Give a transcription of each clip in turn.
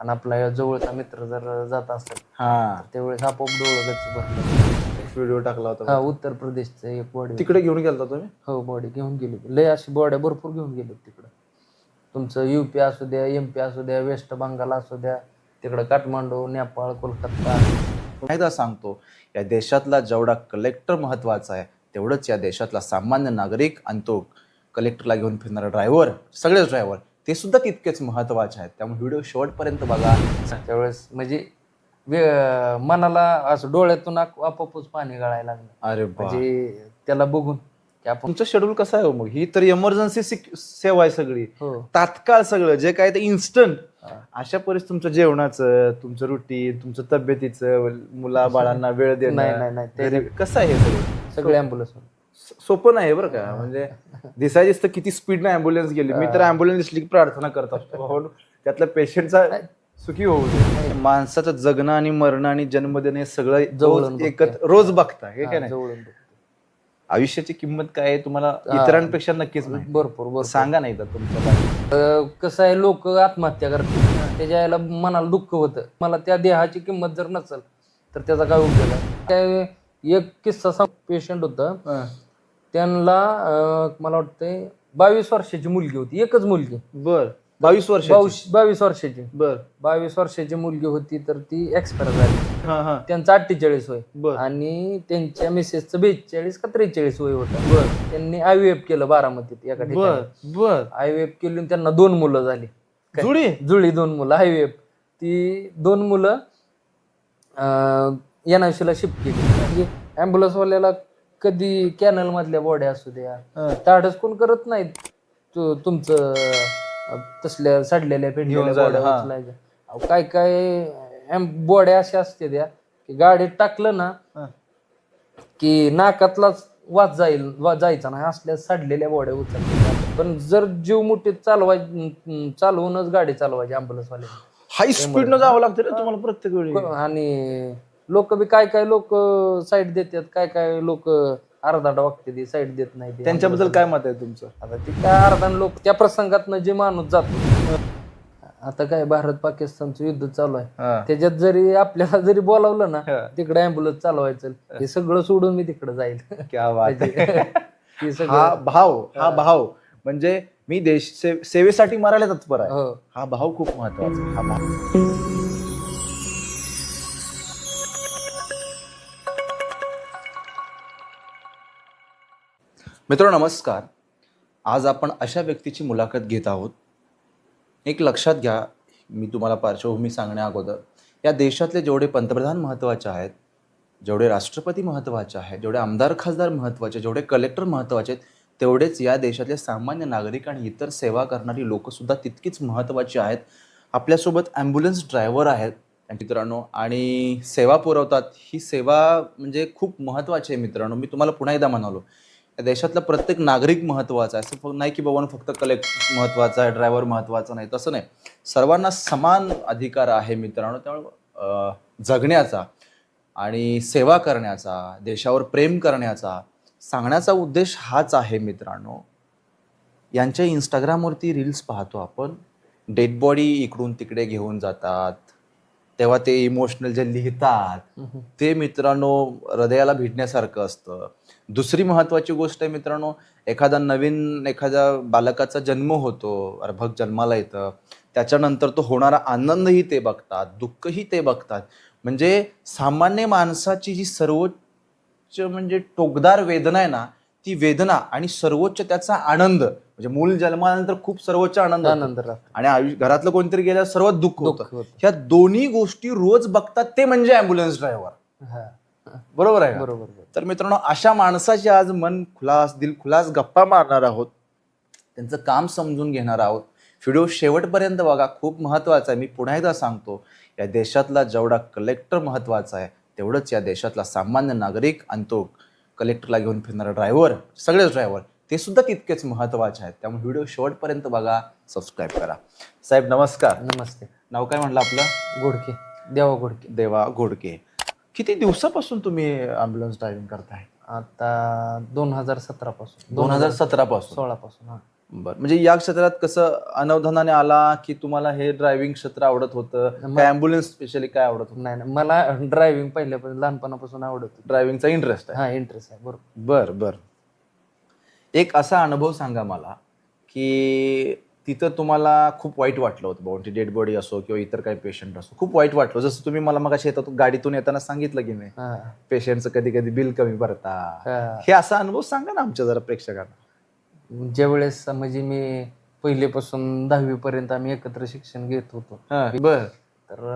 आणि आपला जवळचा मित्र जर जात असेल हा त्यावेळेस आपोआप डोळं भरलं. व्हिडिओ टाकला होता हा उत्तर प्रदेशचं एक बॉडी तिकडे घेऊन गेलता तुम्ही? हो बॉडी घेऊन गेली लय अशी बॉड्या भरपूर घेऊन गेलो तिकडं. तुमचं UP असू द्या MP असू द्या वेस्ट बंगाल असू द्या तिकडं काठमांडू नेपाळ कोलकाता. एकदा सांगतो, या देशातला जेवढा कलेक्टर महत्वाचा आहे तेवढंच या देशातला सामान्य नागरिक आणि तो कलेक्टरला घेऊन फिरणारा ड्रायव्हर, सगळेच ड्रायव्हर ते सुद्धा तितकेच महत्वाचे आहेत. त्यामुळे व्हिडिओ शेवटपर्यंत बघा. त्यावेळेस म्हणजे मनाला असं डोळ्यातून आपोआपच पाणी गळायला लागलं. अरे बा, म्हणजे त्याला बघून की आपण तुमचं शेड्यूल कसं आहे हो मग? ही तर इमर्जन्सी सेवा आहे सगळी, हो तात्काळ सगळं जे काय ते इन्स्टंट. हा. अशा परिस्थितीत तुमचं जेवणाचं, तुमचं रुटीन, तुमचं तब्येतीचं, मुला बाळांना वेळ नाही देणं, नाही ते घरी कसं आहे हे सगळं? सगळे ॲम्ब्युलन्स सोपं नाही बरं का. म्हणजे दिसाय दिसतं किती स्पीड न ॲम्ब्युलन्स गेली. मी तर ॲम्ब्युलन्स दिसली की प्रार्थना करत असतो, बाबा त्यातल्या पेशंटचा सुखी होऊ दे. माणसाचं जगणं आणि मरणं आणि जन्म देणं हे सगळं जवळून रोज एकत्र रोज बघता हे काय नाही. जवळून आयुष्याची किंमत काय आहे तुम्हाला इतरांपेक्षा नक्कीच माहिती. भरपूर सांगा नाही तर तुमच्या कसं आहे लोक आत्महत्या करतात त्याच्या यायला मनाला दुःख होतं. मला त्या देहाची किंमत जर नसेल तर त्याचा काय उपयोग आहे. काय एक किस्सा पेशंट होतं त्यांना मला वाटतंय 22 वर्षाची मुलगी होती, एकच मुलगी. बर 22 वर्ष 22 वर्षाची बर 22 वर्षाची मुलगी होती तर ती एक्सपायर झाली. हा हा त्यांचं 48 वय बर आणि त्यांच्या मिसेसचं 42 का 43 वय होतं. बर त्यांनी IVF केलं बारामतीत एका बर ठिकाणी. बर IVF केली आणि त्यांना 2 मुलं झाली. जुळी जुळी 2 मुलं IVF. ती 2 मुलं NICU शिफ्ट केली. म्हणजे ॲम्ब्युलन्सवाल्याला कधी कॅनल मधल्या बॉड्या असू द्या धाडस कोण करत नाहीत तुमचं तसल्या सडलेल्या पेंडलेल्या बॉड्या उचलायच्या. अहो, काय काय बॉड्या अशा असते त्या की गाडीत टाकलं ना की नाकातलाच वास जायचा नाही असल्या सडलेल्या बॉड्या उचलल्या. पण जर जीव मुठीत चालवूनच गाडी चालवायची ॲम्ब्युलन्सवाले. हाय स्पीड न जावं लागतं रे तुम्हाला प्रत्येक वेळी. आणि लोक बी काय लोक साईड देतात, काय लोक अर्धा वागते साईड देत नाही. त्यांच्याबद्दल काय मत आहे तुमचं? आता ती काय अर्धा लोक त्या प्रसंगात जे माणूस जातो. आता काय भारत पाकिस्तानचं युद्ध चालू आहे त्याच्यात जरी आपल्याला जरी बोलावलं ना तिकडे ॲम्ब्युलन्स चालवायचं हे सगळं सोडून मी तिकडे जाईल. क्या बात आहे. हे सगळं हा भाव म्हणजे मी देश सेवेसाठी मरायला तत्पर आहे. हो. हा भाव खूप महत्वाचा आहे. हा भाव मित्रांनो नमस्कार. आज आपण अशा व्यक्तीची मुलाखत घेत आहोत. एक लक्षात घ्या, मी तुम्हाला पार्श्वभूमी सांगण्या अगोदर या देशातले जेवढे पंतप्रधान महत्त्वाचे आहेत, जेवढे राष्ट्रपती महत्त्वाचे आहेत, जेवढे आमदार खासदार महत्त्वाचे, जेवढे कलेक्टर महत्त्वाचे आहेत, तेवढेच या देशातले सामान्य नागरिक आणि इतर सेवा करणारी लोकसुद्धा तितकीच महत्त्वाची आहेत. आपल्यासोबत ॲम्ब्युलन्स ड्रायव्हर आहेत मित्रांनो आणि सेवा पुरवतात. ही सेवा म्हणजे खूप महत्त्वाची आहे मित्रांनो. मी तुम्हाला पुन्हा एकदा म्हणालो, या देशातला प्रत्येक नागरिक महत्त्वाचा आहे. असं नाही की बाबा फक्त कलेक्टर महत्त्वाचा आहे, ड्रायव्हर महत्त्वाचा नाही, तसं नाही. सर्वांना समान अधिकार आहे मित्रांनो. त्यामुळे जगण्याचा आणि सेवा करण्याचा, देशावर प्रेम करण्याचा सांगण्याचा उद्देश हाच आहे मित्रांनो. यांच्या इंस्टाग्रामवरती रील्स पाहतो आपण, डेड बॉडी इकडून तिकडे घेऊन जातात तेव्हा ते इमोशनल जे लिहितात ते मित्रांनो हृदयाला भिडण्यासारखं असतं. दुसरी महत्त्वाची गोष्ट आहे मित्रांनो, एखाद्या बालकाचा जन्म होतो, अर्भक जन्माला येतं, त्याच्यानंतर तो होणारा आनंदही ते बघतात, दुःखही ते बघतात. म्हणजे सामान्य माणसाची जी सर्वोच्च म्हणजे टोकदार वेदना आहे ना, ती वेदना आणि सर्वोच्च त्याचा आनंद, म्हणजे मूल जन्मानंतर खूप सर्वोच्च आनंद आणि घरातलं कोणतरी गेल्यावर सर्वात दुःख होतं. ह्या दोन्ही गोष्टी रोज बघतात ते म्हणजे ॲम्ब्युलन्स ड्रायव्हर. बरोबर आहे? बरोबर. तर मित्रांनो अशा माणसाची आज मन खुलास दिल खुलास गप्पा मारणार आहोत, त्यांचं काम समजून घेणार आहोत. व्हिडिओ शेवटपर्यंत बघा, खूप महत्त्वाचा आहे. मी पुन्हा एकदा सांगतो, या देशातला जेवढा कलेक्टर महत्त्वाचा आहे तेवढंच या देशातला सामान्य नागरिक आणि तो कलेक्टरला घेऊन फिरणारा ड्रायव्हर, सगळेच ड्रायव्हर ते सुद्धा तितकेच महत्त्वाचे आहेत. त्यामुळे व्हिडिओ शेवटपर्यंत बघा, सबस्क्राईब करा. साहेब नमस्कार. नमस्ते. नाव काय म्हटलं आपलं? घोडके, देवा घोडके. देवा घोडके. किती दिवसापासून तुम्ही ॲम्ब्युलन्स ड्रायव्हिंग करताय? आता 2017 पासून. 2017 पासून. 16 पासून. बर, म्हणजे या क्षेत्रात कसं अनवधानाने आला की तुम्हाला हे ड्रायव्हिंग क्षेत्र आवडत होतं, काय ॲम्ब्युलन्स स्पेशली काय आवडत होतं? नाही नाही, मला ड्रायव्हिंग पहिल्यापासून लहानपणापासून आवडत होतं. ड्रायव्हिंगचा इंटरेस्ट आहे. हा, इंटरेस्ट आहे. बरोबर. बर बर. एक असा अनुभव सांगा मला की तिथं तुम्हाला खूप वाईट वाटलं होतं, बाबा डेड बॉडी असो किंवा इतर काही पेशंट असो, खूप वाईट वाटलं, जसं तुम्ही मला मग गाडीतून येताना सांगितलं की नाही, हा पेशंटचं कधी कधी बिल कमी भरता, हा. हे असा अनुभव सांगा ना आमच्या जरा प्रेक्षकांना. ज्या वेळेस म्हणजे मी पहिलेपासून 10वी पर्यंत आम्ही एकत्र शिक्षण घेत होतो. बर. तर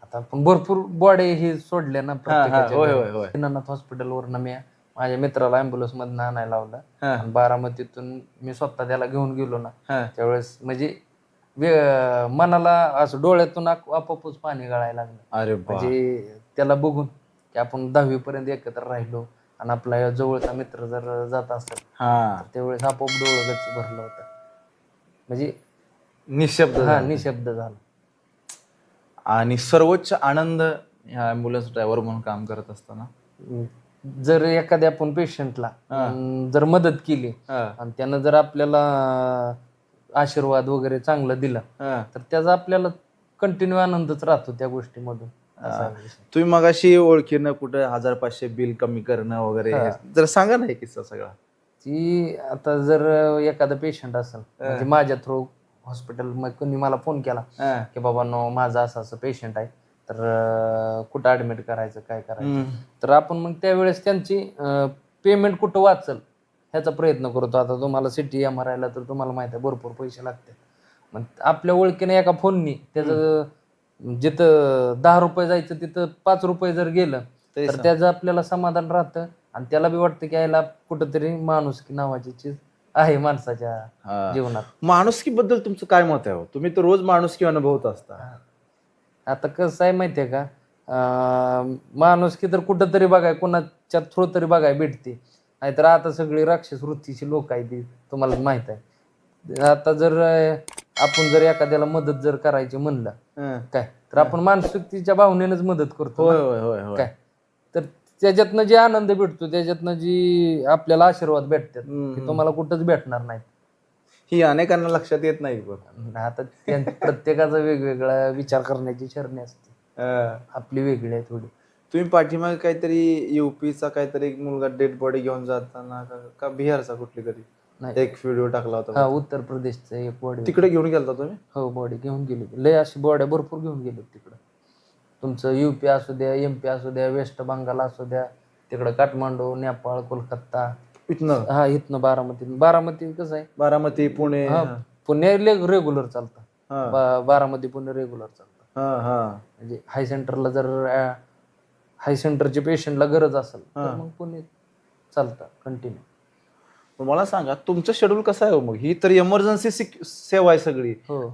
आता आपण भरपूर बॉडी हे सोडल्या ना प्रत्येकाच्या होय घरी. होय होय. दीनानाथ हॉस्पिटलवरनं मी माझ्या मित्राला ॲम्ब्युलन्स मधनं आणायला लावलं हा. आणि बारामतीतून मी स्वतः त्याला घेऊन गेलो ना, हा. त्यावेळेस म्हणजे मनाला असं डोळ्यातून आपोआपच पाणी गळायला लागलं. अरे बा. म्हणजे त्याला बघून की आपण 10वी पर्यंत एकत्र राहिलो आणि आपला जवळचा मित्र जर जात असेल हा, तर त्यावेळेस आपोआप डोळं गच्च भरलं होतं. म्हणजे निशब्द हा, झालं. निशब्द झालं. आणि सर्वोच्च आनंद ह्या ॲम्ब्युलन्स ड्रायव्हर म्हणून काम करत असताना. जर एखाद्या आपण पेशंटला जर मदत केली आणि त्यानं जर आपल्याला आशीर्वाद वगैरे चांगलं दिला तर त्याचा आपल्याला कंटिन्यू आनंदच राहतो त्या गोष्टीमधून. असा आहे विषय. तुम्ही मगाशी ओळखीनं कुठं 1500 बिल कमी करणं वगैरे, जर सांगा ना हे किस्सा सगळा. ती आता जर एखादा पेशंट असेल म्हणजे माझ्या थ्रू हॉस्पिटल मग कोणी मला फोन केला की बाबा नो माझा असं असं पेशंट आहे तर कुठं ऍडमिट करायचं काय करायचं, तर आपण मग त्यावेळेस त्यांची पेमेंट कुठं वाचल ह्याचा प्रयत्न करतो. आता तुम्हाला सिटी MRI ला तर तुम्हाला माहिती आहे भरपूर पैसे लागतात. मग आपल्या ओळखीने एका फोननी त्याचं जिथं 10 रुपये जायचं तिथं 5 रुपये जर गेलं तर त्याचं आपल्याला समाधान राहतं आणि त्याला बी वाटतं की यायला कुठंतरी माणुसकी नावाची चीज आहे माणसाच्या जीवनात. माणुसकी बद्दल तुमचं काय मत आहे? तुम्ही तर रोज माणुसकी अनुभवत असता. आता कसं आहे माहितीये का, माणुसकी तर कुठंतरी बघाय कोणाच्या थ्रू तरी बघाय भेटते, नाहीतर आता सगळी राक्षस वृत्तीची लोक आहेत ती तुम्हाला माहित आहे. आता जर आपण जर एखाद्याला मदत जर करायची म्हणलं काय तर आपण मानसिकतेच्या भावनेनंच मदत करतो ना. काय तर त्याच्यातनं जे आनंद भेटतो त्याच्यातनं जी आपल्याला आशीर्वाद भेटतात की तुम्हाला कुठंच भेटणार नाही. ही अनेकांना लक्षात येत नाही. आता प्रत्येकाचा वेगवेगळा विचार करण्याची शरणी असते, आपली वेगळी आहे थोडी. तुम्ही पाठीमागे काहीतरी UP चा काहीतरी एक मुलगा डेड बॉडी घेऊन जाताना का बिहारचा कुठली तरी एक व्हिडिओ टाकला होता. हा, उत्तर प्रदेशचा एक बॉडी तिकडे घेऊन गेलता तुम्ही? हो, बॉडी घेऊन गेलो. लय अशी बॉड्या भरपूर घेऊन गेलो तिकडं. तुमचं UP असू द्या, MP असू द्या, वेस्ट बंगाल असू द्या, तिकडं काठमांडू, नेपाळ, कोलकाता. इथनं? हा, इथनं बारामती कसं आहे, बारामती, पुणे. पुणे रेग्युलर चालतं, बारामती पुणे रेग्युलर चालतं. म्हणजे हाय सेंटरला जर हाय सेंटरच्या पेशंटला गरज असेल तर मग पुणे चालतं कंटिन्यू. मला सांगा तुमचं शेड्यूल कसं आहे मग? ही तर इमर्जन्सी सेवा आहे सगळी,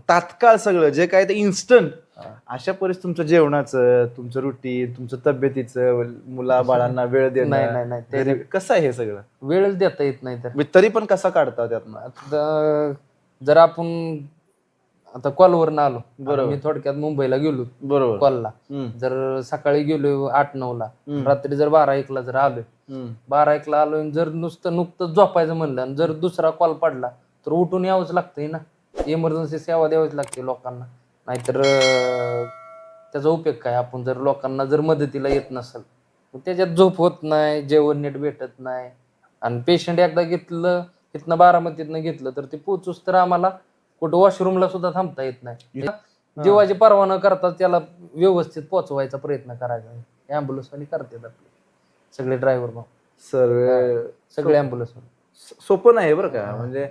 तात्काळ सगळं जे काय ते इन्स्टंट. अशा परिस्थितीत तुमचं जेवणाचं, तुमचं रुटीन, तुमचं तब्येतीचं, मुला बाळांना वेळ देणं, नाही कसं आहे हे सगळं? वेळच देता येत नाही. तर तरी पण कसा काढता त्यातनं? जर आपण आता कॉलवरनं आलो, मी थोडक्यात मुंबईला गेलो कॉलला, जर सकाळी गेलो 8-9 ला, रात्री जर 12-1 जर आलोय, 12-1 आलोय, जर नुकतं झोपायचं म्हणलं आणि जर दुसरा कॉल पडला तर उठून यावंच लागतंय ना. इमर्जन्सी सेवा द्यावीच लागते लोकांना, नाहीतर त्याचा उपयोग काय. आपण जर लोकांना जर मदतीला येत नसेल त्याच्यात झोप होत नाही, जेवण नीट भेटत नाही. आणि पेशंट एकदा घेतलं इथनं बारामतीतनं घेतलं तर ते पोचूस तर आम्हाला कुठं वॉशरूमला सुद्धा थांबता येत नाही. जीवाची पर्वा न करता त्याला व्यवस्थित पोचवायचा प्रयत्न करायचा. ॲम्ब्युलन्सवाली करतात आपले सगळे ड्रायव्हर भाऊ, सगळे ॲम्ब्युलन्स. सोपं नाही बरं का, म्हणजे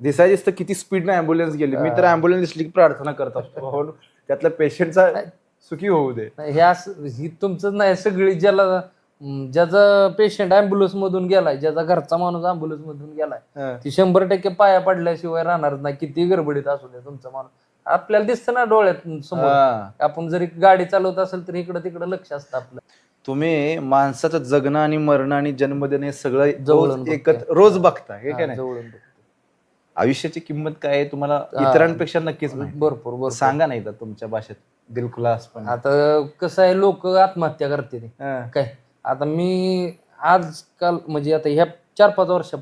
दिसायचं किती स्पीडनं ॲम्ब्युलन्स गेली. मी तर ॲम्ब्युलन्स दिसली की प्रार्थना करत असतो त्यातल्या पेशंटचा सुखी होऊ दे. ही तुमचं नाही, सगळी ज्याचा पेशंट ॲम्ब्युलन्स मधून गेलाय, ज्याचा घरचा माणूस ॲम्ब्युलन्स मधून गेलाय, ती 100% पाया पडल्याशिवाय राहणार नाही. किती गडबडीत असू दे तुमचा माणूस, आपल्याला दिसतं ना डोळ्यात समोर. आपण जरी गाडी चालवत असेल तर इकडं तिकडं लक्ष असतं आपलं. तुम्ही माणसाचं जगणं आणि मरण आणि जन्म देणं हे सगळं एकत्र रोज बघता, हे काय नाही. आयुष्याची किंमत काय आहे तुम्हाला इतरांपेक्षा नक्कीच भरपूर सांगा नाही तुमच्या भाषेत दिलखुलास. आता कसं आहे, लोक आत्महत्या करते काय. आता मी आजकाल म्हणजे आता ह्या 4-5 वर्षात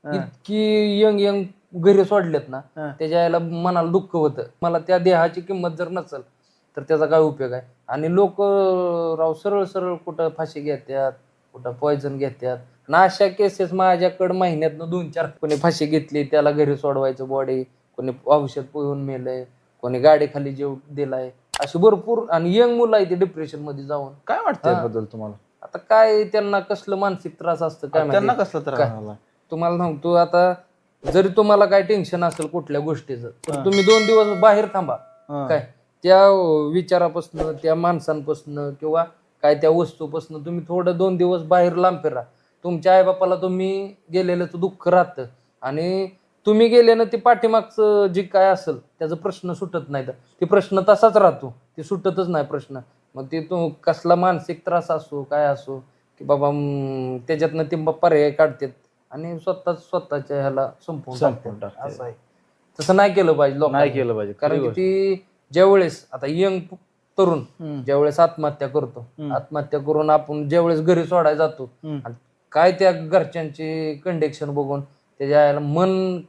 इतकी यंग घरी सोडलेत ना हा. त्याच्या आईला मनाला दुःख होतं. मला त्या देहाची किंमत जर नसेल तर त्याचा काय उपयोग आहे. आणि लोक राव सरळ सरळ कुठं फाशी घेतात, कुठं पॉयझन घेतात. ना अशा केसेस माझ्याकडं महिन्यातनं 2-4 कोणी फाशी घेतली त्याला घरी सोडवायचं बॉडी, कोणी औषध पिऊन मेलंय, कोणी गाडीखाली जीव दिलाय, अशी भरपूर. आणि यंग मुलं आहे ते डिप्रेशन मध्ये जाऊन. काय वाटतं हा. याबद्दल तुम्हाला? आता काय त्यांना कसलं मानसिक त्रास असतं काय त्यांना माहिती. कसला त्रास काय झाला? तुम्हाला सांगतो आता, जरी तुम्हाला काय टेन्शन असेल कुठल्या गोष्टीचं तर हा. तुम्ही 2 दिवस बाहेर थांबा. हा. काय त्या विचारापासून, त्या माणसांपासून किंवा काय त्या वस्तूपासून तुम्ही थोडं 2 दिवस बाहेर लांब फिरा. तुमच्या आईबापाला तुम्ही गेलेलं दुःख राहतं आणि तुम्ही गेल्यानं ते पाठीमागचं जे काय असेल त्याचा प्रश्न सुटत नाही. ते प्रश्न तसाच राहतो, ते सुटतच नाही प्रश्न. मग ते तो कसला मानसिक त्रास असो काय असो की बाबा त्याच्यातनं ते पर्याय काढतात आणि स्वतःच्या ह्याला संपवून टाकतात. असं आहे. तसं नाही केलं पाहिजे नाही लोकांनी. केलं पाहिजे. कारण की ती ज्यावेळेस आता यंग तरुण ज्यावेळेस आत्महत्या करतो, आत्महत्या करून आपण ज्यावेळेस घरी सोडायला जातो आणि काय त्या घरच्यांची कंडिक्शन बघून त्याच्या आईला मन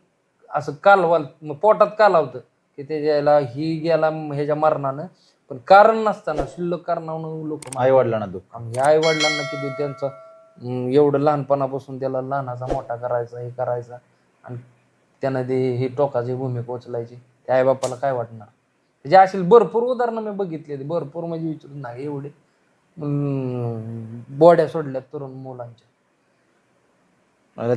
असं कालवाल पोटात कालावतं की त्याच्या आईला ही गेला ह्याच्या मरणानं. पण कारण नसताना शिल्लक कारणानं लोक आई वडिलांना दुःख. आई वडिलांना किती त्यांचा एवढं लहानपणापासून त्याला लहानाचा मोठा करायचा हे करायचा आणि त्यानं ते ही टोकाची भूमिका उचलायची. त्या आईबापाला काय वाटणार. म्हणजे अशी भरपूर उदाहरणं मी बघितली, भरपूर म्हणजे विचारून नाही एवढे बॉड्या सोडल्यात तरुण मुलांच्या.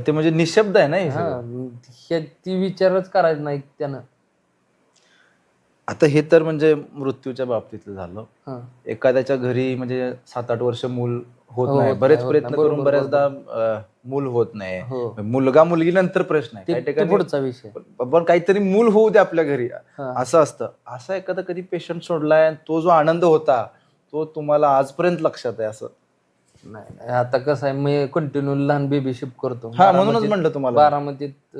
ते म्हणजे निशब्द आहे ना हे हा सगळं. ती विचारच करायचं नाही त्यानं. आता हे तर म्हणजे मृत्यूच्या बाबतीतलं झालं. हा. एखाद्याच्या घरी म्हणजे 7-8 वर्ष मूल होत हो, नाही, होत बरेच नाही, होत प्रयत्न नाही. करून बरोबर, बऱ्याचदा मूल होत नाही. हो. मुलगा मुलगी नंतर प्रश्न आहे काही ते ठिकाणी, पुढचा विषय. पण काहीतरी मूल होऊ दे आपल्या घरी हा. असं असतं. असा एखादा कधी पेशंट सोडलाय आणि तो जो आनंद होता तो तुम्हाला आजपर्यंत लक्षात आहे असं? नाही नाही, आता कसं आहे मी कंटिन्यू लहान बेबी शिफ्ट करतो. हा, म्हणूनच म्हणलं तुम्हाला. बारामतीत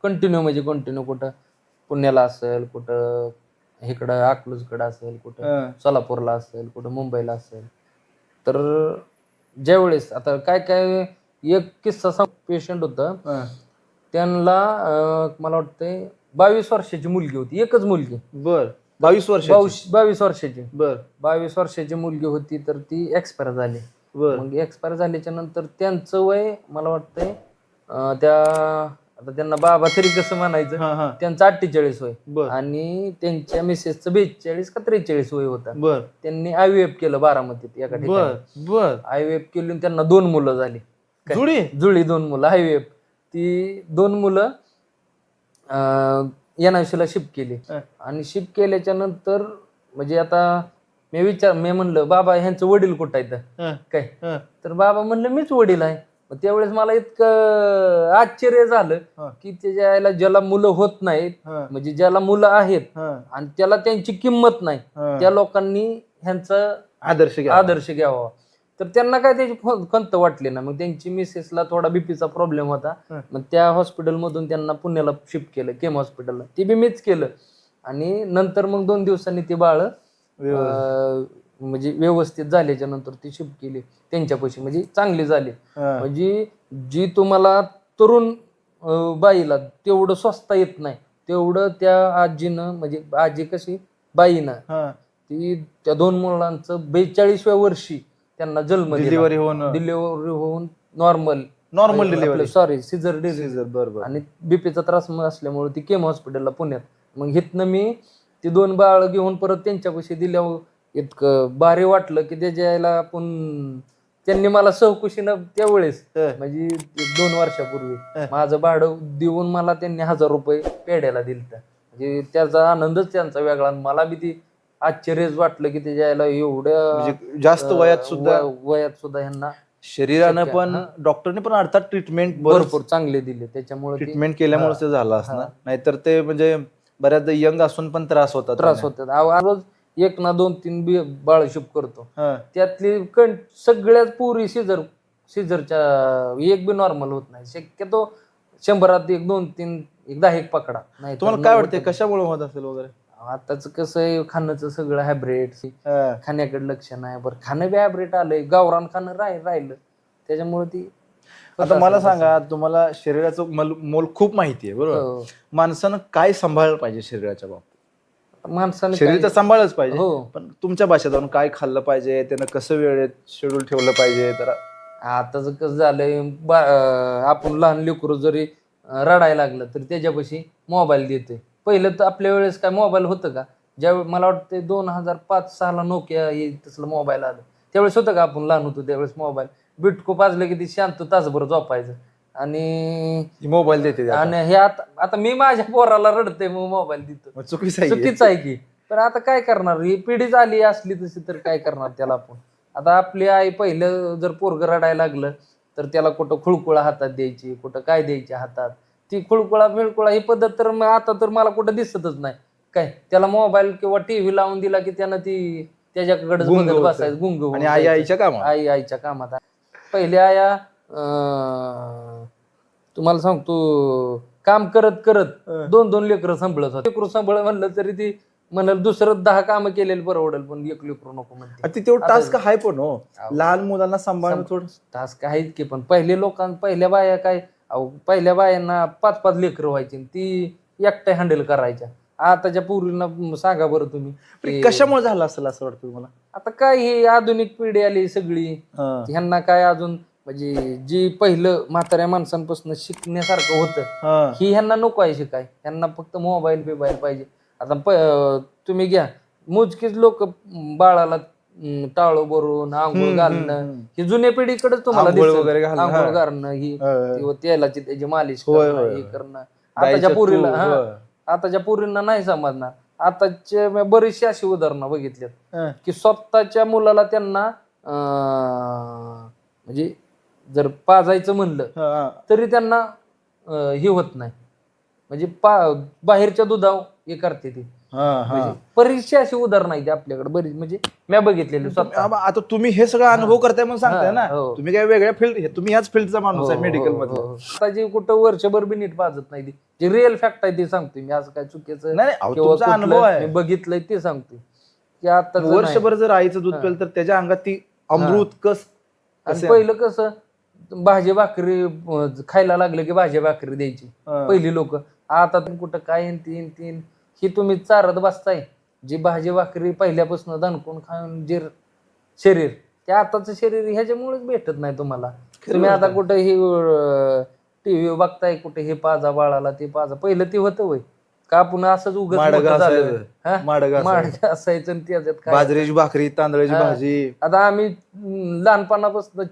कंटिन्यू म्हणजे कंटिन्यू कुठं पुण्याला असेल, कुठं इकडं अकलूजकडं असेल, कुठं सोलापूरला असेल, कुठं मुंबईला असेल. तर ज्यावेळेस आता काय काय एक किस्सा पेशंट होतं त्यांना मला वाटतंय 22 वर्षाची मुलगी होती, एकच मुलगी. बर 22 वर्ष 22 वर्षाची. बर 22 वर्षाची मुलगी होती तर ती एक्सपायर झाली. बर मग एक्सपायर झाल्याच्या नंतर त्यांचं वय मला वाटतंय आता त्यांना बाबा तरी कसं म्हणायचं, त्यांचं 48 वय आणि त्यांच्या मिसेसचं 42 का 43 वय होतं. बर त्यांनी IVF केलं बारामतीत एका ठिकाणी. बर IVF केली आणि त्यांना 2 मुलं झाली. जुळी 2 मुलं IVF. ती 2 मुलं NICU शिफ्ट केली आणि शिफ्ट केल्याच्या नंतर म्हणजे आता मी म्हणलं बाबा ह्यांचं वडील कुठं आहेत काय, तर बाबा म्हणलं मीच वडील आहे. मग त्यावेळेस मला इतकं आश्चर्य झालं की त्याच्या आईला ज्याला मुलं होत नाहीत, म्हणजे ज्याला मुलं आहेत आणि त्याला त्यांची किंमत नाही, त्या लोकांनी ह्यांचा आदर्श घ्यावा. तर त्यांना काय त्याची खंत वाटली ना. मग त्यांची मिसेसला थोडा बीपीचा प्रॉब्लेम होता. मग त्या हॉस्पिटलमधून त्यांना पुण्याला शिफ्ट केलं, केम हॉस्पिटलला. ते बी मीच केलं आणि नंतर मग 2 दिवसांनी ती बाळ म्हणजे व्यवस्थित झाल्याच्या नंतर ती शिफ्ट केली त्यांच्यापाशी, म्हणजे चांगली झाली. म्हणजे जी तुम्हाला तरुण बाईला तेवढं स्वस्ता येत नाही तेवढं त्या आजीनं, म्हणजे आजी कशी बाईनं ती त्या 2 मुलांचं 42व्या वर्षी त्यांना जन्म डिलिव्हरी होऊन normal delivery, sorry caesar delivery. आणि बीपीचा त्रास असल्यामुळे ती केम हॉस्पिटलला पुण्यात. मग इथनं मी ती 2 बाळ घेऊन परत त्यांच्यापाशी दिल्यावर इतकं भारी वाटलं की त्याच्या यायला आपण त्यांनी मला सहकुशीनं त्यावेळेस म्हणजे 2 वर्षापूर्वी माझं भाडं देऊन मला त्यांनी 1000 रुपये पेढ्याला दिलं. म्हणजे त्याचा आनंदच त्यांचा वेगळा. मला बी ती आश्चर्यच वाटलं की त्याच्या यायला एवढ्या जास्त वयात सुद्धा ह्यांना शरीरानं पण डॉक्टरने पण अर्थात ट्रीटमेंट भरपूर चांगले दिले. त्याच्यामुळे ट्रीटमेंट केल्यामुळे ते झालं असणार, नाहीतर ते म्हणजे बऱ्याचदा यंग असून पण त्रास होतात. रोज 1 ना 2-3 बाळ शिफ्ट करतो. त्यातली सगळ्यात पुरी सिझरच्या एक बी नॉर्मल होत नाही. शक्यतो 100त 1, 2, 3, 10 पकडा. नाही तुम्हाला काय वाटतं कशामुळे होत असेल वगैरे? आताच कसं आहे खाण्याचं सगळं हायब्रिड, खाण्याकडे लक्ष नाही. बरं खाणं बी हायब्रिड आलंय, गावरान खाणं राहिलं त्याच्यामुळे ती आता मला सांगा, तुम्हाला शरीराचं मोल खूप माहिती आहे बरोबर. हो. माणसानं काय सांभाळलं पाहिजे शरीराच्या बाबतीत? माणसाने शरीर तर सांभाळच पाहिजे, हो. पण तुमच्या भाषेत जाऊन काय खाल्लं पाहिजे, त्यानं कसं वेळेत शेड्यूल ठेवलं पाहिजे तर? आताच कसं झालंय, आपण लहान लेकरू जरी रडायला लागलं तर त्याच्यापाशी मोबाईल देतोय. पहिलं तर आपल्या वेळेस काय मोबाईल होतं का? ज्यावेळी मला वाटतं 2005-6ला नोकिया हे तसलं मोबाईल आलं, त्यावेळेस होतं का आपण लहान होतो त्यावेळेस मोबाईल? बिटको पाजलं की ती शांत तासभर झोपायचं. आणि मोबाईल देते ते आता. आणि हे आता आता मी माझ्या पोराला रडते मग मोबाईल देतो. मग चुकीचं आहे की? चुकीचं आहे की. पण आता काय करणार, ही पिढीच आली असली तशी तर काय करणार त्याला आपण. आता आपली आई पहिलं जर पोरगं रडायला लागलं तर त्याला कुठं खुळकुळा हातात द्यायची, कुठं काय द्यायची हातात. ती खुळकुळा बिळकुळा ही पद्धत तर मग आता तर मला कुठं दिसतच नाही. काय त्याला मोबाईल किंवा टीव्ही लावून दिला की त्यानं ती त्याच्याकडेच गुंग बघत होतं. बसायचं, गुंग होऊन आणि आई जायचं. आईच्या कामात. आई आईच्या कामात. पहिल्या आया तुम्हाला सांगतो काम करत करत 2-2 लेकरं सांभाळत होते. लेकरू सांभाळ म्हणलं तरी ती म्हणाल दुसरं 10 कामं केलेलं परवडेल, पण एक लेकरू नको म्हणते. आणि ते तेवढं टास्क आहे पण हो, लहान मुलांना सांभाळणं थोडं. टास्क आहेत की, पण पहिल्या बाया काय, पहिल्या बायांना 5-5 लेकरं व्हायची आणि ती एकट्या हँडल करायच्या. आताच्या पोरींना सांगा बरं तुम्ही पण कशामुळे झालं असेल असं वाटतं तुम्हाला? आता काय ही आधुनिक पिढी आली सगळी, ह्यांना काय अजून म्हणजे जी पहिलं म्हाताऱ्या माणसांपासून शिकण्यासारखं होतं ही ह्यांना नको आहे शिकाय. ह्यांना फक्त मोबाईल बिबाईल पाहिजे. आता तुम्ही घ्या, मोजकीच लोक बाळाला टाळो भरून आंघोळ घालणं ही जुन्या पिढीकडेच तुम्हाला आंघोळ दिसेल. वगैरे घालणं, आंघोळ घालणं ही किंवा तेलाची त्याची मालिश होय, करणं, होय, हे होय. करणं. गाईचं तूप, आताच्या पोरींना नाही समजणार. आताचे मी बरीचशी अशी उदाहरणं बघितल्यात की स्वतःच्या मुलाला त्यांना म्हणजे जर पाजायचं म्हणलं तरी त्यांना हे होत नाही. म्हणजे बाहेरच्या दुधाव हे करते ती. म्हणजे बरीचशी अशी उदाहरणं आहेत आपल्याकडे, बरीच म्हणजे मी बघितलेली स्वतः. आता तुम्ही हे सगळं अनुभव करताय म्हणून सांगताय ना, हो. तुम्ही काय वेगळ्या फील्ड, तुम्ही याच फील्डचा माणूस आहे मेडिकल मध्ये. आता जे कुठं वर्षभर बी नीट पाजत नाही ती, जे रिअल फॅक्ट आहे ते सांगतोय मी. असं काय चुकीचं नाही, अहो, किंवा तुमचा कुठलं अनुभव आहे. मी बघितलंय ते सांगतोय की आता वर्षभर जर आईचं दूध पेल तर त्याच्या अंगात ती अमृत कस. आणि पहिलं कसं भाजी भाकरी खायला लागलं की भाजी भाकरी द्यायची पहिली लोक. आता तर कुठं काय तीन ही तुम्ही चारत बसताय. जी भाजी भाकरी पहिल्यापासून दणकून खाऊन जे शरीर, ते आताचं शरीर ह्याच्यामुळेच भेटत नाही तुम्हाला. तुम्ही आता कुठं हे टीव्ही बघताय, कुठे हे पाजा बाळाला ते पाजा. पहिलं ते होतं वय का आपण असंच उगाच माडगं असायचं आणि त्याच्यात काय बाजरीची भाकरी, तांदळाची भाजी. आता आम्ही लहानपणापासून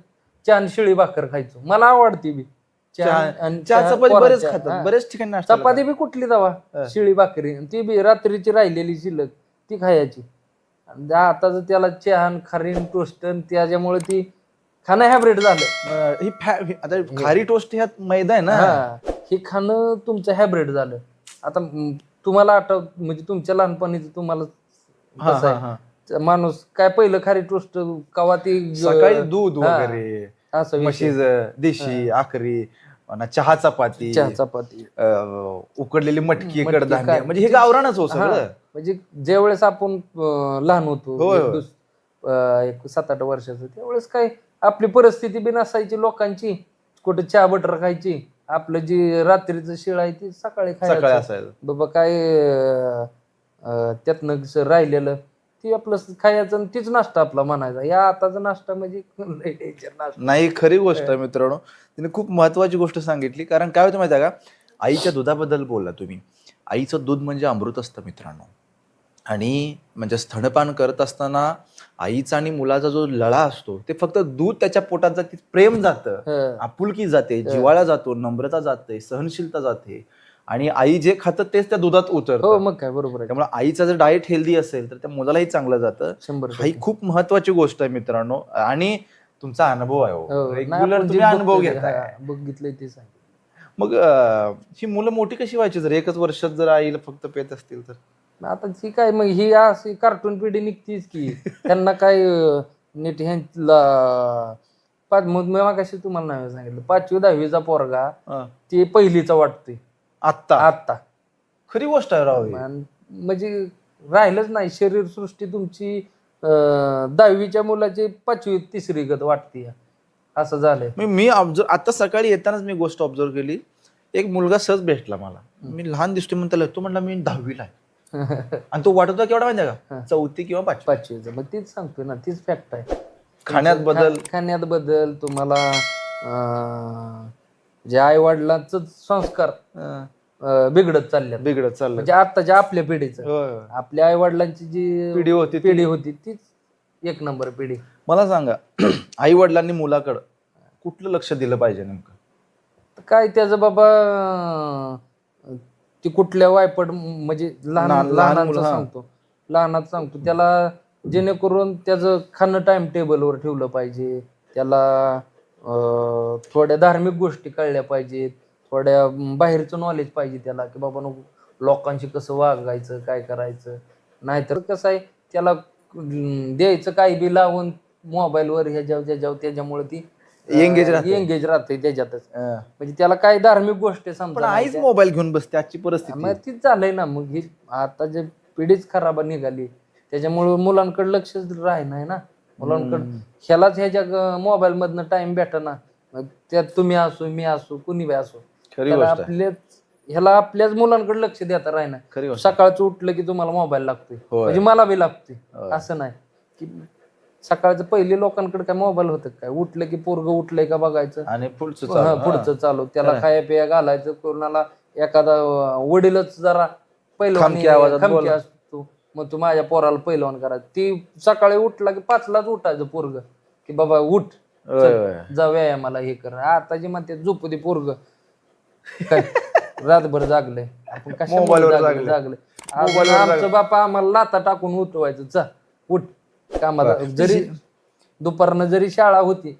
छान शिळी भाकर खायचो, मला आवडती बी. चपाती बरेच खातात, बरेच ठिकाणी नाश्ता चपाती बी कुठली दवा, शिळी भाकरी ती बी रात्रीची राहिलेली शिल्लक ती खायची. आता त्याला चहान खारीन टोस्ट त्याच्यामुळे ती खाणं हॅब्रिड झालं. आता खारी टोस्ट ह्यात मैदा आहे ना, हे खाणं तुमचं हॅब्रिड झालं. आता तुम्हाला आठव म्हणजे तुमच्या लहानपणीच तुम्हाला कसं आहे, माणूस काय पहिलं खारी टोस्ट कवा ती सकाळी दूध वगैरे असं म्हशीचं, देशी आखरी, चहा चपाती, उकडलेली मटकी, कडधान्य, म्हणजे हे गावरानच हो सगळं. म्हणजे ज्यावेळेस आपण लहान होतो एक 7-8 वर्षाचं, त्यावेळेस काय आपली परिस्थिती बी नसायची लोकांची. कुठं चहा बटर खायची, आपलं जी रात्रीचं शिळ आहे ती सकाळी खायचं बाबा. काय त्यातनं राहिलेलं ती आपलं खायचं आणि तीच नाश्ता आपला म्हणायचा. या आताचा नाश्ता म्हणजे नाही, खरी गोष्ट आहे मित्रांनो. तिने खूप महत्वाची गोष्ट सांगितली. कारण काय होतं माहिती आहे का, आईच्या दुधाबद्दल बोलला तुम्ही. आईचं दूध म्हणजे अमृत असतं मित्रांनो. आणि म्हणजे स्तनपान करत असताना आईचा आणि मुलाचा जो लळा असतो ते फक्त दूध त्याच्या पोटात जाते, प्रेम जातं, आपुलकी जाते, जिव्हाळा जातो, नम्रता जाते, सहनशीलता जाते. आणि आई जे खातं तेच त्या दुधात उतरतं. मग काय बरोबर आहे. त्यामुळे आईचं जर डाएट हेल्दी असेल तर त्या मुलालाही चांगलं जातं. ही खूप महत्वाची गोष्ट आहे मित्रांनो. आणि तुमचा अनुभव आहे, रेग्युलर तुम्ही अनुभव घेताय, बघितलंय ते सांग. मग ही मुलं मोठी कशी व्हायची जर 1च वर्षात जर आईला फक्त पेत असतील तर? आता ती काय मग ही अशी कार्टून पिढी निघतीच की. त्यांना काय नीट ह्यांना मागाशी तुम्हाला नाही सांगितलं, 5वी-10वीचा पोरगा ते पहिलीचा वाटतोय आता. खरी गोष्ट आहे राव. म्हणजे राहिलंच नाही शरीर सृष्टी तुमची. 10वीच्या मुलाची 5वी-3री गत वाटते. असं झालंय. मी ऑब्झर्व आता सकाळी येतानाच मी गोष्ट ऑब्झर्व केली. एक मुलगा सहज भेटला मला, मी लहान दिसतोय म्हणून त्याला तो म्हणला मी 10वीला आहे आणि तो वाटत होता केवढा माहिती आहे का, 4थी किंवा 5वी. 5वीचं. मग तीच सांगतोय ना, तीच फॅक्ट आहे. खाण्यात बदल, खाण्यात बदल, तुम्हाला जे आई वडिलांच संस्कार बिघडत चालल्यात. चाललं म्हणजे आताच्या आपल्या पिढीचं, होय. आपल्या आई वडिलांची जी पिढी होती तीच एक नंबर पिढी. मला सांगा, आई वडिलांनी मुलाकडं कुठलं लक्ष दिलं पाहिजे नेमकं? काय त्याचं बाबा ती कुठल्या वायपड म्हणजे लहानाचं सांगतो, लहानाचं सांगतो त्याला, जेणेकरून त्याचं खाणं टाइम टेबलवर ठेवलं पाहिजे. त्याला थोड्या धार्मिक गोष्टी कळल्या पाहिजेत, थोड्या बाहेरचं नॉलेज पाहिजे त्याला, की बाबा नको लोकांशी कसं वागायचं, काय करायचं. नाहीतर कसं आहे, त्याला द्यायचं काही बी लावून मोबाईलवर ह्याच्यावर त्याच्यामुळे ती एंगेज राहते त्याच्यातच. म्हणजे त्याला काही धार्मिक गोष्टी समजा, आईच मोबाईल घेऊन बसते आजची परिस्थिती. मग तीच झालंय ना. मग ही आता जे पिढीच खराब निघाली, त्याच्यामुळे मुलांकडे लक्ष राही ना. मुलांकडे ह्यालाच ह्याच्या मोबाईल मधनं टाइम भेटना. त्यात तुम्ही असो, मी असो, कुणी बी असो, ह्याला आपल्याच मुलांकडे लक्ष देता राही. सकाळचं उठलं की तुम्हाला मोबाईल लागतोय, म्हणजे मला बी लागतोय. असं नाही की सकाळचं पहिले लोकांकडे काय मोबाईल होतं काय, उठलं की पोरग उठलंय का बघायचं आणि पुढचं चालू. त्याला खाया पिया घालायचं. कोणाला एखादा वडीलच जरा पहिलवान खमकी असतो, मग तू माझ्या पोराला पहिलवान करायचं. ती सकाळी उठला की 5लाच उठायचं पोरग, की बाबा उठ जा व्यायामाला हे कर. आता जे म्हणते झोपू दे पोरग, काय रातभर जागलंय. आपण कशामुळे जागलंय? आमचं बापा आम्हाला लाता टाकून उठवायचं, चा उठ कामाला. जरी दुपारनं जरी शाळा होती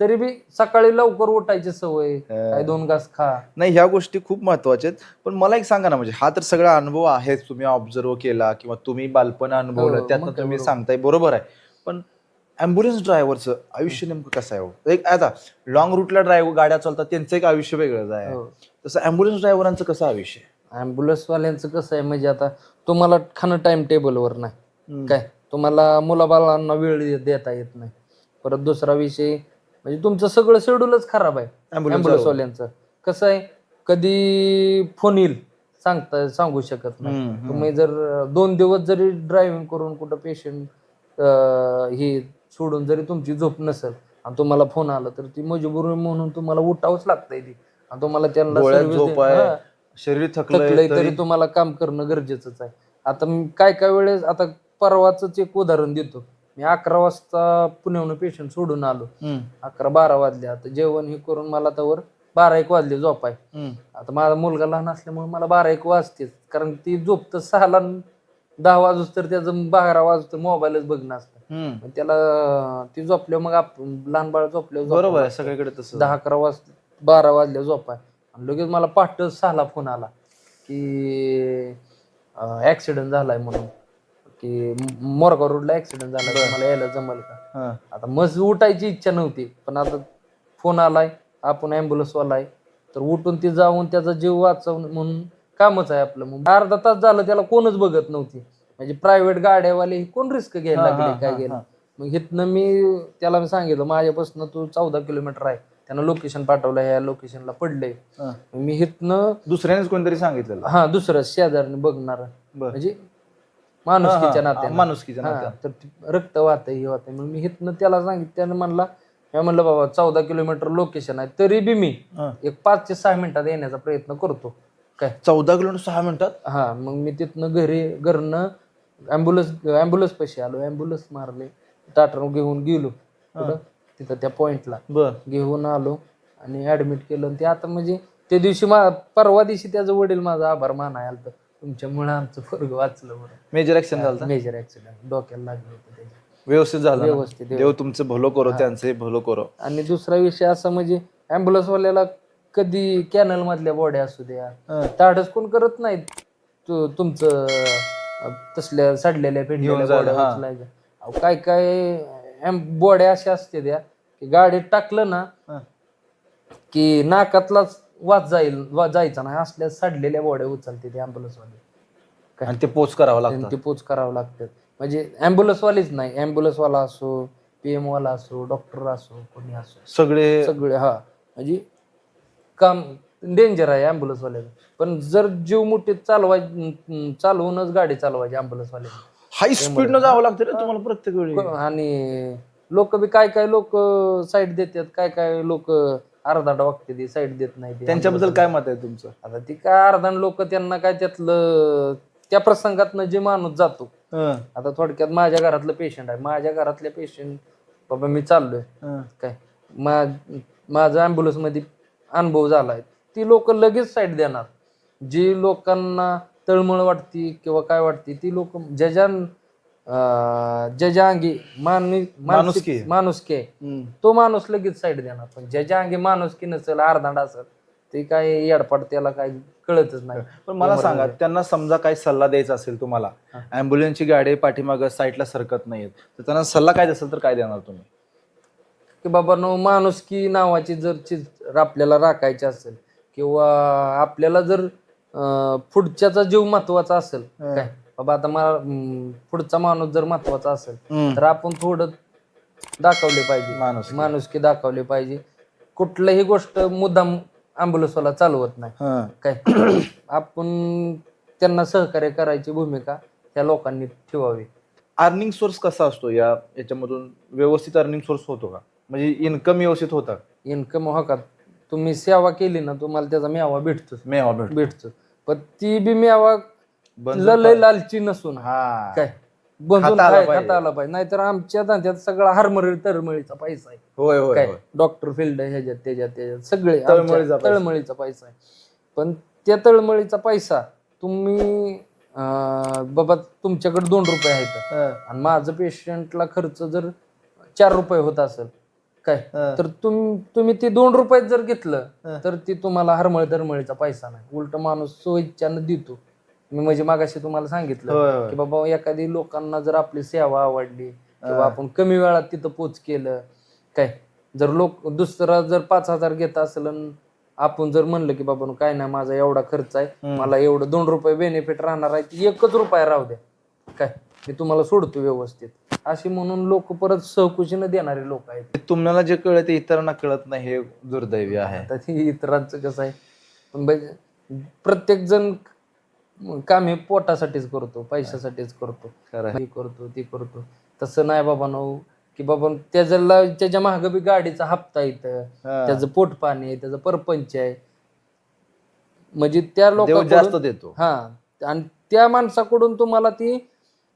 तरी बी सकाळी लवकर उठायची सवय, काय 2 घास खा. नाही, ह्या गोष्टी खूप महत्वाच्या आहेत. पण मला एक सांगा ना, म्हणजे हा तर सगळा अनुभव आहे, तुम्ही ऑब्झर्व केला किंवा तुम्ही बालपण अनुभवलं, त्यातनं तुम्ही सांगताय, बरोबर आहे. पण ॲम्ब्युलन्स ड्रायव्हरचं आयुष्य नेमकं कसं आहे? एक आता लॉंग रूटला गाड्या चालतात, त्यांचं एक आयुष्य वेगळंच आहे. तसं ॲम्ब्युलन्स ड्रायव्हरांचं कसं आयुष्य आहे? ॲम्ब्युलन्सवाल्यांचं कसं आहे, म्हणजे आता तुम्हाला खाणं टाइम टेबलवर नाही, काय तुम्हाला मुलाबाळांना वेळ देता येत नाही. परत दुसरा विषय म्हणजे तुमचं सगळं शेड्यूलच खराब आहे ॲम्ब्युलन्सवाल्यांचं. कसं आहे, कधी फोन येईल सांगू शकत नाही. तुम्ही जर 2 दिवस जरी ड्रायव्हिंग करून कुठं पेशंट हे सोडून जरी तुमची झोप नसेल आणि तुम्हाला फोन आला, तर ती मजबुरी म्हणून तुम्हाला उठावंच लागतंय ती. आणि तुम्हाला त्यांना शरीर थकलंय तरी तुम्हाला काम करणं गरजेचंच आहे. आता काय वेळेस, आता परवाच एक उदाहरण देतो. मी 11 वाजता पुण्याहून पेशंट सोडून आलो, 11-12 वाजले. आता जेवण हे करून मला तर 12-1 वाजले झोपाय. आता माझा मुलगा लहान असल्यामुळे मला 12-1 वाजतेच, कारण ती झोपतं 6ला 10 वाजूस तर त्याचं 12 वाजता मोबाईलच बघणं असतं. त्याला ती झोपल्यावर मग लहान बाळ झोपल्यावर बरोबर आहे, सगळीकडे तसं 10-11 वाजता 12 वाजल्या झोपाय. आणि लगेच मला पहाटे 6ला फोन आला की ऍक्सिडेंट झालाय म्हणून, की मोरगाव रोडला ऍक्सिडेंट झाला, मला यायला जमल का? आता मस्त उठायची इच्छा नव्हती, पण आता फोन आलाय, आपण ॲम्ब्युलन्सवाला आहे, तर उठून ती जाऊन त्याचा जीव वाचवणं म्हणून कामच आहे आपलं. मग अर्धा तास झालं त्याला कोणच बघत नव्हती. म्हणजे प्रायव्हेट गाड्यावाले कोण रिस्क घ्यायला लागले, काय गेलं. मग इथनं मी त्याला सांगितलं, माझ्यापासून तू 14 किलोमीटर आहे. त्यानं लोकेशन पाठवलं, ह्या लोकेशनला पडलंय. मी इथनं दुसऱ्यानेच कोणतरी सांगितलं, हा दुसरं शेजारने बघणार, म्हणजे माणुसकीच्या नात्यानं, तर रक्त वाहतंय हे वाहतंय. मग मी इथनं त्याला सांगितलं, त्यानं म्हणलं बाबा 14 किलोमीटर लोकेशन आहे, तरी बी मी एक 5 ते 6 मिनिटात येण्याचा प्रयत्न करतो. काय 14 किलोमीटर 6 मिनिटात? हा. मग मी तिथनं घरनं ॲम्ब्युलन्स पैसे आलो, ॲम्ब्युलन्स मारले, टाटर घेऊन गेलो तिथं त्या पॉइंटला, घेऊन आलो आणि ऍडमिट केलं. ते आता म्हणजे त्या दिवशी परवा दिवशी त्याचं वडील माझा आभार मानाय आलं, तुमच्यामुळे आमचं पोरग वाचलं. बरं, मेजर ऍक्सिडेंट मेजर ऍक्सिडेंट डोक्याला लागलं होतं त्याच्या. व्यवस्थित झालं, व्यवस्थित. देव तुमचं भलं करो, त्यांचं भलं करो. आणि दुसरा विषय असा, म्हणजे ॲम्ब्युलन्सवाल्याला कधी कॅनल मधल्या बॉड्या असू द्या, ताडच कोण करत नाहीत तुमचं तसल्या सडलेल्या पेंडलेल्या बॉड्या उचलायच्या. काय बॉड्या अशा असते त्या की गाडीत टाकलं ना की नाकातलाच जायचा नाही, असल्या सडलेल्या बॉड्या उचलते ते ॲम्ब्युलन्सवाले. आणि ते पोच करावं लागतं, ते पोच करावं लागतं. म्हणजे ॲम्ब्युलन्सवालीच नाही, ॲम्ब्युलन्सवाला असो, PM वाला असो, डॉक्टर असो, कोणी असो, सगळे सगळे हा म्हणजे काम डेंजर आहे ऍम्ब्युलन्स वाल्याचं. पण जर जीव मुठीत चालवूनच गाडी चालवायची ऍम्ब्युलन्स वाल्याची. हाय स्पीड न जावं लागतं रे तुम्हाला प्रत्येक वेळी. आणि लोक बी काय लोक साईड देतात, काय लोक अर्धाट वागते ती साईड देत नाही ते. त्यांच्याबद्दल काय मत आहे तुमचं? आता ती काय अर्धाण लोक, त्यांना काय त्यातलं त्या प्रसंगातनं जे माणूस जातो. आता थोडक्यात माझ्या घरातलं पेशंट आहे, माझ्या घरातल्या पेशंट बाबा मी चाललोय काय माझा ऍम्ब्युलन्स मध्ये अनुभव झालाय, ती लोक लगेच साईड देणार. जी लोकांना तळमळ वाटती किंवा काय वाटते ती लोक ज्याच्या अंगी माणुसकी आहे, तो माणूस लगेच साईड देणार. पण ज्याच्या अंगी माणुसकी नसेल, अर्धांड असेल, ते काय येडपाट, त्याला काय कळतच नाही. पण मला सांगा, त्यांना समजा काही सल्ला द्यायचा असेल तुम्हाला, ऍम्ब्युलन्सची गाडी पाठीमागं साईडला सरकत नाहीत, तर त्यांना सल्ला काय असेल तर काय देणार तुम्ही? की बाबा नो, माणुसकी नावाची जर चीज आपल्याला राखायची असेल किंवा आपल्याला जर पुढच्याचा जीव महत्वाचा असेल, काय बाबा आता पुढचा माणूस जर महत्वाचा असेल, तर आपण थोडं दाखवले पाहिजे, माणुसकी दाखवली पाहिजे. कुठलीही गोष्ट मुद्दाम ॲम्ब्युलन्सवाला चालवत नाही. काय आपण त्यांना सहकार्य करायची भूमिका त्या लोकांनी ठेवावी. अर्निंग सोर्स कसा असतो याच्यामधून? व्यवस्थित अर्निंग सोर्स होतो का? म्हणजे इन्कम व्यवस्थित होता? इन्कम हो का, तुम्ही सेवा केली ना, तुम्हाला त्याचा मेवा भेटतो. पण ती बी मेवा लय लालची नसून काय बंधून खाता आला पाहिजे. नाहीतर आमच्या धंद्यात सगळा हरमळी तळमळीचा पैसा आहे. काय डॉक्टर फील्ड ह्याच्यात त्याच्यात सगळे तळमळीचा पैसा आहे. पण त्या तळमळीचा पैसा तुम्ही बाबा तुमच्याकडे 2 रुपये आहेत आणि माझं पेशंटला खर्च जर 4 रुपये होत असेल, काय तर तुम्ही ते 2 रुपयात जर घेतलं तर ती तुम्हाला हरमळ धरमळीचा पैसा नाही. उलट माणूस स्वइच्छानं देतो. मी म्हणजे मागाशी तुम्हाला सांगितलं की बाबा एखादी लोकांना जर आपली सेवा आवडली किंवा आपण कमी वेळात तिथं पोच केलं, काय जर दुसरा जर 5,000 घेत असेल, आपण जर म्हणलं की बाबा काय नाही, माझा एवढा खर्च आहे, मला एवढं 2 रुपये बेनिफिट राहणार आहे, 1 रुपया राहू द्या, काय मी तुम्हाला सोडतो व्यवस्थित, अशी म्हणून लोक परत सहकुशीनं देणारे लोक आहेत. तुम्हाला जे कळत ते इतरांना कळत नाही, हे दुर्दैवी आहे. आता ते इतरांचं कसं आहे, पण प्रत्येक जण काम हे पोटासाठीच करतो, पैशासाठीच करतो, हे करतो ते करतो. तसं नाही बाबा नो, की बाबा त्याच्या मागं बी गाडीचा हप्ता येतं, त्याचं पोट पाणी आहे, त्याचं परपंच आहे. म्हणजे त्या लोकांना जास्त देतो. हा, आणि त्या माणसाकडून तुम्हाला ती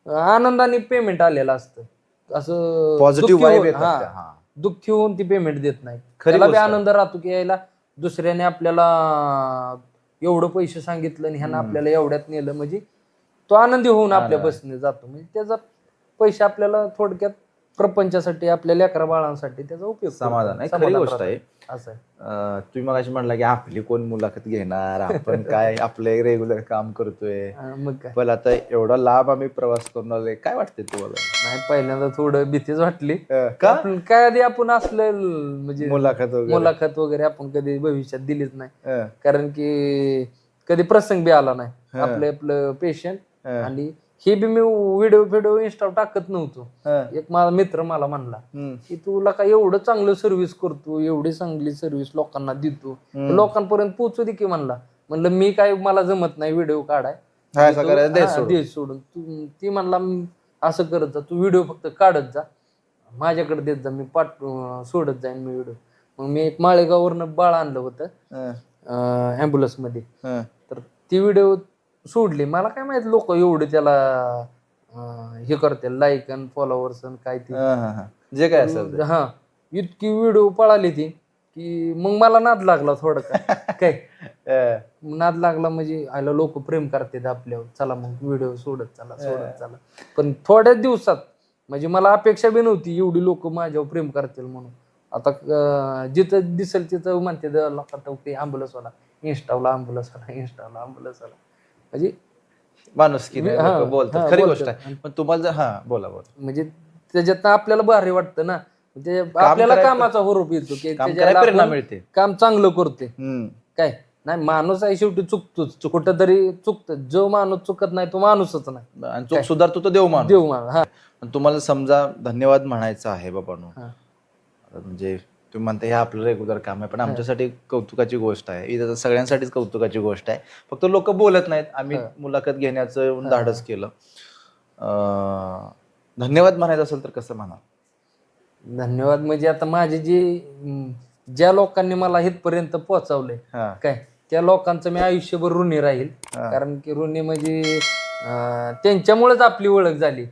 आनंदाने पेमेंट आलेलं असतं. असं दुःखी होऊन ती पेमेंट देत नाही. त्याला बी आनंद राहतो की यायला दुसऱ्याने आपल्याला एवढं पैसे सांगितलं आणि ह्यानं आपल्याला एवढ्यात नेलं, म्हणजे तो आनंदी होऊन आपल्या बसने जातो. म्हणजे त्याचा पैसे आपल्याला थोडक्यात प्रपंचासाठी, आपल्या लेकरा बाळांसाठी त्याचा उपयोग, समाधान आहे. खरी गोष्ट आहे. असं आहे. तुम्ही मगाशी म्हणला की आपली कोण मुलाखत घेणार, आपण काय आपलं रेग्युलर काम करतोय, मग काय. पण आता एवढा लांब आम्ही प्रवास करून आलोय, काय वाटतंय तुम्हाला? नाही, पहिल्यांदा थोडं भीतीच वाटली. काय आधी आपण असलं म्हणजे मुलाखत वगैरे आपण कधी भविष्यात दिलीच नाही, कारण की कधी प्रसंग बी आला नाही. आपलं पेशंट आणि हे बी मी व्हिडिओ इंस्टा टाकत नव्हतो. एक माझा मित्र मला म्हणला की तुला काय एवढं चांगलं सर्व्हिस करतो, एवढी चांगली सर्व्हिस लोकांना देतो, लोकांपर्यंत पोहोचू दे की म्हणलं मी काय, मला जमत नाही व्हिडिओ काढाय, दे सोडून. ती म्हणला असं करत जा, तू व्हिडिओ फक्त काढत जा, माझ्याकडे देत जा, मी सोडत जाईन मी व्हिडिओ. मग मी एक माळेगाववरनं बाळ आणलं होतं ऍम्ब्युलन्स मध्ये, तर ती व्हिडिओ सोडली. मला काय माहित लोक एवढे त्याला हे करते, लाईक आणि फॉलोअर्स आणि काय ते जे काय असेल. हा, इतकी व्हिडिओ पळाली ती की मग मला नाद लागला थोडं काय नाद लागला, म्हणजे आयला लोक प्रेम करतात आपल्यावर, चला मग व्हिडिओ सोडत चला. पण थोड्याच दिवसात, म्हणजे मला अपेक्षा बी नव्हती एवढी लोक माझ्यावर प्रेम करतील म्हणून. आता जिथं दिसेल तिथं म्हणते लोकांना ॲम्ब्युलन्सवाला इंस्टाला, ॲम्ब्युलन्सवाला म्हणजे माणुसकी बोलतात. खरी गोष्ट आहे. पण तुम्हाला जर बोला म्हणजे त्याच्यात आपल्याला भारी वाटतं ना, आपल्याला कामाचा हुरूप येतो की प्रेरणा मिळते, काम चांगलं करते, काय नाही, माणूस आहे शेवटी चुकतोच, कुठं तरी चुकतो. जो माणूस चुकत नाही तो माणूसच नाही. आणि चूक सुधारतो तो देव माणूस. देव माणूस. हा पण तुम्हाला समजा धन्यवाद म्हणायचं आहे बाबांनो, हा. म्हणजे तुम्ही म्हणता हे आपलं रेग्युलर काम आहे, पण आमच्यासाठी कौतुकाची गोष्ट आहे, ही सगळ्यांसाठीच कौतुकाची गोष्ट आहे. फक्त लोक बोलत नाहीत. आम्ही मुलाखत घेण्याचं धाडस केलं. धन्यवाद म्हणायचं असेल तर कसं म्हणा? धन्यवाद म्हणजे आता माझे जे ज्या लोकांनी मला इथपर्यंत पोहोचवलंय काय, त्या लोकांचं मी आयुष्यभर ऋणी राहील. कारण की ऋणी म्हणजे त्यांच्यामुळेच आपली ओळख झाली.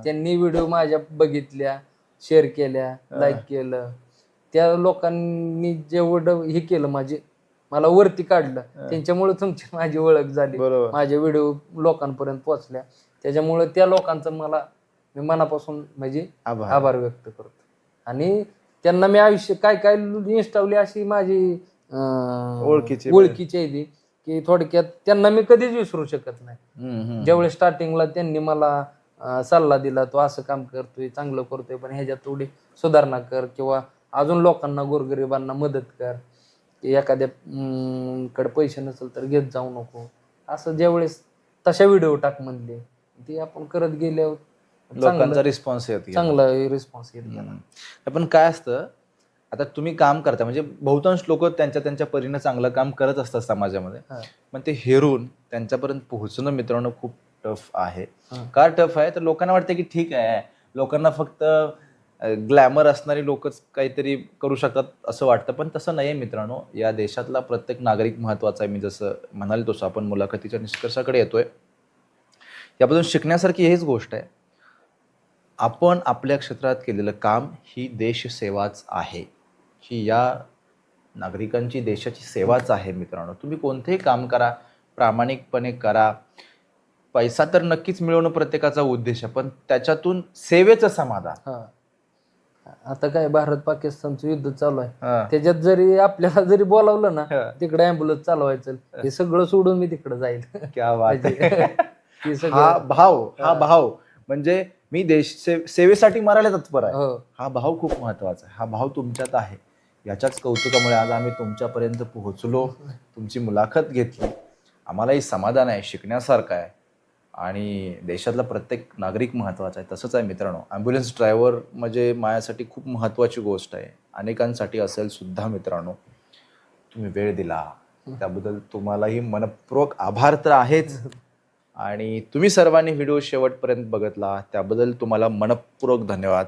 त्यांनी व्हिडिओ माझ्या बघितल्या, शेअर केल्या, लाईक केलं. त्या लोकांनी जेवढं हे केलं मला वरती काढलं, त्यांच्यामुळे तुमची माझी ओळख झाली. माझे व्हिडिओ लोकांपर्यंत पोहोचल्या, त्याच्यामुळे त्या लोकांचं मी मनापासून म्हणजे आभार व्यक्त करतो. आणि त्यांना मी आयुष्य काय काय इन्स्टावली अशी माझी ओळखीची आहे ती, की थोडक्यात त्यांना मी कधीच विसरू शकत नाही. ज्यावेळेस स्टार्टिंगला त्यांनी मला सल्ला दिला, तो असं काम करतोय, चांगलं करतोय, पण ह्याच्यात थोडी सुधारणा कर, किंवा अजून लोकांना गोरगरिबांना मदत कर, एखाद्या कडे पैसे नसेल तर घेत जाऊ नको, असं ज्यावेळेस तशा व्हिडिओ टाक म्हणले, ते आपण करत गेल्यावर लोकांचा रिस्पॉन्स येत चांगला रिस्पॉन्स येत गेला. पण काय असतं, आता तुम्ही काम करता म्हणजे बहुतांश लोक त्यांच्या त्यांच्या परीने चांगलं काम करत असतात समाजामध्ये, पण ते हेरून त्यांच्यापर्यंत पोहोचणं मित्रांनो खूप टफ आहे. का टफ आहे तर लोकांना वाटतं की ठीक आहे, लोकांना फक्त ग्लॅमर असणारी लोकच काहीतरी करू शकतात असं वाटतं, पण तसं नाही आहे मित्रांनो. या देशातला प्रत्येक नागरिक महत्त्वाचा आहे. मी जसं म्हणाले तसं आपण मुलाखतीच्या निष्कर्षाकडे येतोय. याबद्दल शिकण्यासारखी हेच गोष्ट आहे, आपण आपल्या क्षेत्रात केलेलं काम ही देशसेवाच आहे, ही या नागरिकांची देशाची सेवाच आहे मित्रांनो. तुम्ही कोणतेही काम करा, प्रामाणिकपणे करा. पैसा तर नक्कीच मिळवणं प्रत्येकाचा उद्देश आहे, पण त्याच्यातून सेवेचं समाधान. आता काय भारत पाकिस्तानचं युद्ध चालू आहे, त्याच्यात जरी आपल्याला जरी बोलावलं ना, तिकडे अँब्युलन्स चालवायचं, हे सगळं सोडून मी तिकडे जाईल. क्या बात आहे. हा भाव म्हणजे मी देश सेवेसाठी मरायला तत्पर आहे, हा भाव खूप महत्वाचा आहे. हा भाव तुमच्यात आहे. याच्याच कौतुकामुळे आज आम्ही तुमच्यापर्यंत पोहोचलो, तुमची मुलाखत घेतली. आम्हालाही समाधान आहे, शिकण्यासारखं आहे. आणि देशातला प्रत्येक नागरिक महत्त्वाचा आहे. तसंच आहे मित्रांनो, ॲम्ब्युलन्स ड्रायव्हर म्हणजे माझ्यासाठी खूप महत्त्वाची गोष्ट आहे, अनेकांसाठी असेल सुद्धा. मित्रांनो, तुम्ही वेळ दिला त्याबद्दल तुम्हालाही मनपूर्वक आभार तर आहेच, आणि तुम्ही सर्वांनी व्हिडिओ शेवटपर्यंत बघितला त्याबद्दल तुम्हाला मनपूर्वक धन्यवाद.